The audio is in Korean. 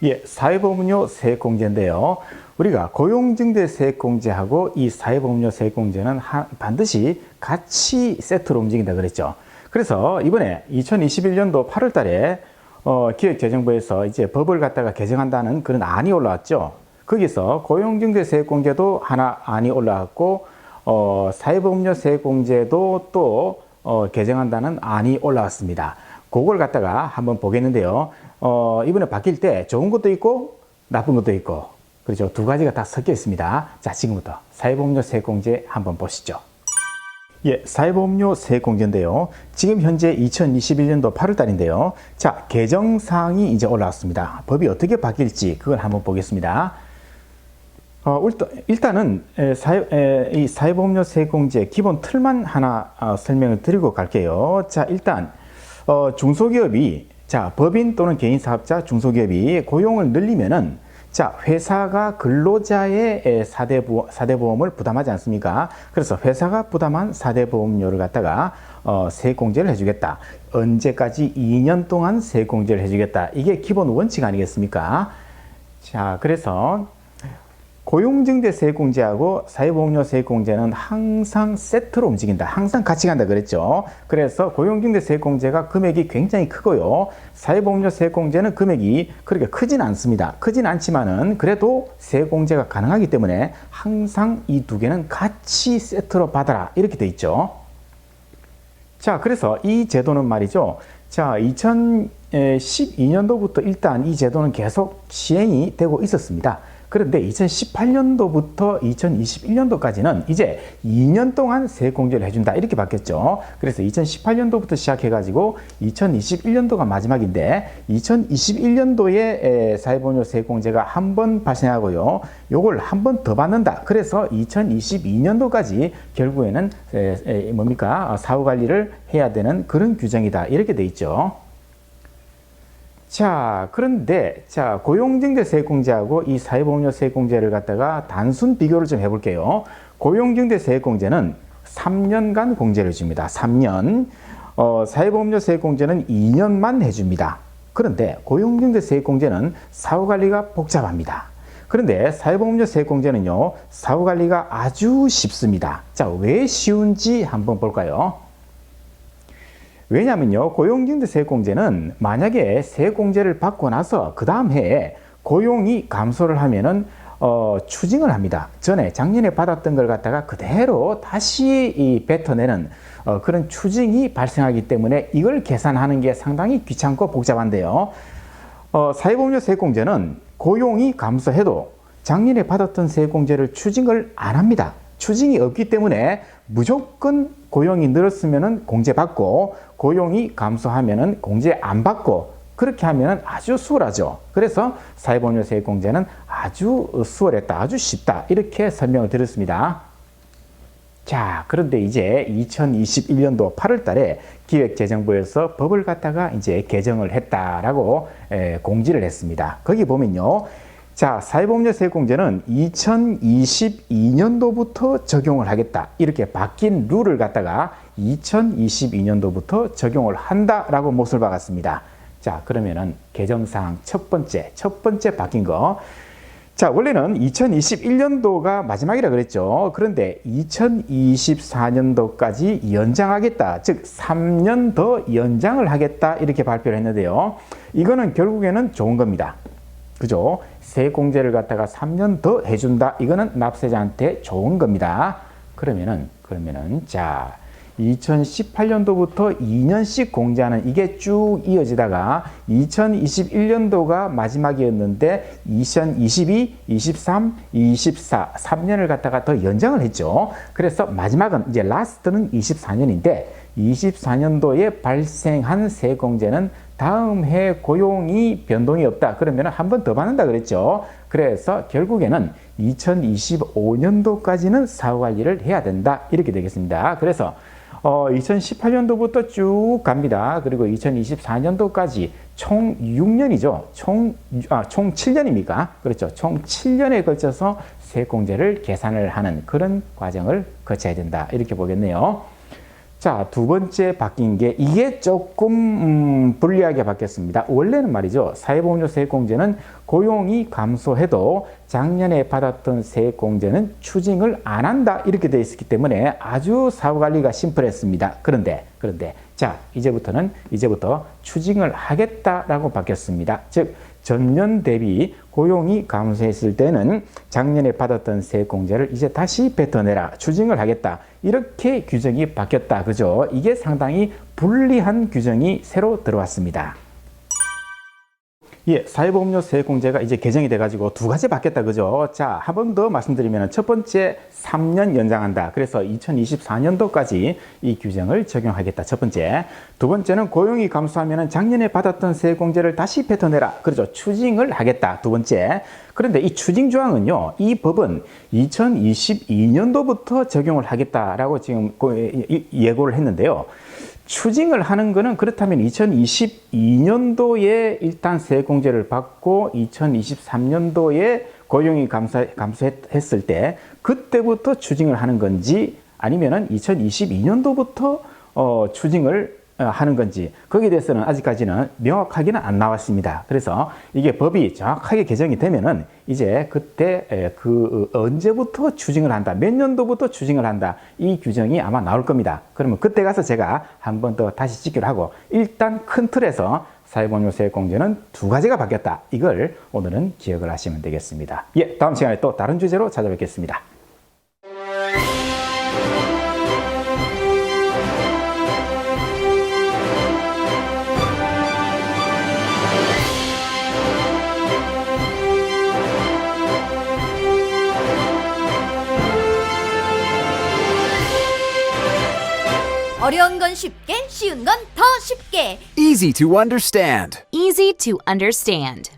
예, 사회보험료 세액공제인데요. 우리가 고용증대 세액공제하고 이 사회보험료 세액공제는 반드시 같이 세트로 움직인다 그랬죠. 그래서 이번에 2021년도 8월 달에 기획재정부에서 이제 법을 갖다가 개정한다는 그런 안이 올라왔죠. 거기서 고용증대 세액공제도 하나 안이 올라왔고 사회보험료 세액공제도 또 개정한다는 안이 올라왔습니다. 그걸 갖다가 한번 보겠는데요. 이번에 바뀔 때 좋은 것도 있고 나쁜 것도 있고 그렇죠. 두 가지가 다 섞여 있습니다. 자, 지금부터 사회보험료 세액공제 한번 보시죠. 예, 사회보험료 세액공제인데요. 지금 현재 2021년도 8월 달인데요. 자, 개정사항이 이제 올라왔습니다. 법이 어떻게 바뀔지 그걸 한번 보겠습니다. 일단은 이 사회보험료 세액공제 기본 틀만 하나 설명을 드리고 갈게요. 자, 일단 중소기업이 법인 또는 개인사업자 중소기업이 고용을 늘리면은 회사가 근로자의 4대 보험을 부담하지 않습니까? 그래서 회사가 부담한 4대 보험료를 갖다가 세액공제를 해주겠다. 언제까지? 2년 동안 세액공제를 해주겠다. 이게 기본 원칙 아니겠습니까? 자, 그래서 고용증대 세액공제하고 사회보험료 세액공제는 항상 세트로 움직인다. 항상 같이 간다 그랬죠. 그래서 고용증대 세액공제가 금액이 굉장히 크고요. 사회보험료 세액공제는 금액이 그렇게 크진 않습니다. 크진 않지만은 그래도 세액공제가 가능하기 때문에 항상 이 두 개는 같이 세트로 받아라. 이렇게 돼 있죠. 자, 그래서 이 제도는 말이죠. 자, 2012년도부터 일단 이 제도는 계속 시행이 되고 있었습니다. 그런데 2018년도부터 2021년도까지는 이제 2년 동안 세액공제를 해준다 이렇게 바뀌었죠. 그래서 2018년도부터 시작해가지고 2021년도가 마지막인데 2021년도에 사회보험료 세액공제가 한 번 발생하고요. 요걸 한 번 더 받는다. 그래서 2022년도까지 결국에는 사후관리를 해야 되는 그런 규정이다. 이렇게 돼 있죠. 자, 그런데 고용증대 세액공제하고 이 사회보험료 세액공제를 갖다가 단순 비교를 좀 해볼게요. 고용증대 세액공제는 3년간 공제를 줍니다. 3년. 사회보험료 세액공제는 2년만 해줍니다. 그런데 고용증대 세액공제는 사후관리가 복잡합니다. 그런데 사회보험료 세액공제는요, 사후관리가 아주 쉽습니다. 자, 왜 쉬운지 한번 볼까요? 왜냐면요, 고용증대 세액공제는 만약에 세액공제를 받고 나서 그 다음 해에 고용이 감소를 하면은 추징을 합니다. 작년에 받았던 걸 갖다가 그대로 다시 뱉어내는 그런 추징이 발생하기 때문에 이걸 계산하는 게 상당히 귀찮고 복잡한데요. 사회보험료 세액공제는 고용이 감소해도 작년에 받았던 세액공제를 추징을 안 합니다. 추징이 없기 때문에 무조건 고용이 늘었으면 공제받고 고용이 감소하면 공제 안 받고 그렇게 하면 아주 수월하죠. 그래서 사회보험료 세액공제는 아주 수월했다. 아주 쉽다. 이렇게 설명을 드렸습니다. 자, 그런데 이제 2021년도 8월 달에 기획재정부에서 법을 갖다가 이제 개정을 했다라고 공지를 했습니다. 거기 보면요. 자, 사회보험료 세액공제는 2022년도부터 적용을 하겠다. 이렇게 바뀐 룰을 갖다가 2022년도부터 적용을 한다라고 몫을 박았습니다. 자, 그러면은 개정사항 첫 번째 바뀐 거. 자, 원래는 2021년도가 마지막이라 그랬죠. 그런데 2024년도까지 연장하겠다. 즉, 3년 더 연장을 하겠다. 이렇게 발표를 했는데요. 이거는 결국에는 좋은 겁니다. 그죠? 세액공제를 갖다가 3년 더 해준다. 이거는 납세자한테 좋은 겁니다. 그러면은, 자, 2018년도부터 2년씩 공제하는 이게 쭉 이어지다가 2021년도가 마지막이었는데 2022, 23, 24, 3년을 갖다가 더 연장을 했죠. 그래서 마지막은 이제 라스트는 24년인데 24년도에 발생한 세액공제는 다음 해 고용이 변동이 없다. 그러면 한 번 더 받는다 그랬죠. 그래서 결국에는 2025년도까지는 사후관리를 해야 된다. 이렇게 되겠습니다. 그래서 2018년도부터 쭉 갑니다. 그리고 2024년도까지 총 6년이죠. 총 7년입니까? 그렇죠. 총 7년에 걸쳐서 세액공제를 계산을 하는 그런 과정을 거쳐야 된다. 이렇게 보겠네요. 자, 두 번째 바뀐 게 이게 조금 불리하게 바뀌었습니다. 원래는 말이죠. 사회보험료 세액공제는 고용이 감소해도 작년에 받았던 세액공제는 추징을 안 한다 이렇게 되어 있었기 때문에 아주 사후관리가 심플했습니다. 그런데 자, 이제부터 추징을 하겠다라고 바뀌었습니다. 즉 전년 대비 고용이 감소했을 때는 작년에 받았던 세액공제를 이제 다시 뱉어내라, 추징을 하겠다, 이렇게 규정이 바뀌었다. 그죠? 이게 상당히 불리한 규정이 새로 들어왔습니다. 예, 사회보험료 세액공제가 이제 개정이 돼가지고 두 가지 바뀌었다. 그죠? 자, 한 번 더 말씀드리면 첫 번째 3년 연장한다. 그래서 2024년도까지 이 규정을 적용하겠다. 첫 번째. 두 번째는 고용이 감소하면 작년에 받았던 세액공제를 다시 뱉어내라. 그렇죠. 추징을 하겠다. 두 번째. 그런데 이 추징 조항은요, 이 법은 2022년도부터 적용을 하겠다라고 지금 예고를 했는데요. 추징을 하는 거는 그렇다면 2022년도에 일단 세액공제를 받고 2023년도에 고용이 감소했을 때 그때부터 추징을 하는 건지 아니면은 2022년도부터 추징을 하는 건지 거기에 대해서는 아직까지는 명확하게는 안 나왔습니다. 그래서 이게 법이 정확하게 개정이 되면은 이제 그때 언제부터 추징을 한다, 몇 년도부터 추징을 한다, 이 규정이 아마 나올 겁니다. 그러면 그때 가서 제가 한 번 더 다시 찍기로 하고, 일단 큰 틀에서 사회보험료 세액공제는 두 가지가 바뀌었다. 이걸 오늘은 기억을 하시면 되겠습니다. 예, 다음 시간에 또 다른 주제로 찾아뵙겠습니다. 어려운 건 쉽게, 쉬운 건 더 쉽게. Easy to understand. Easy to understand.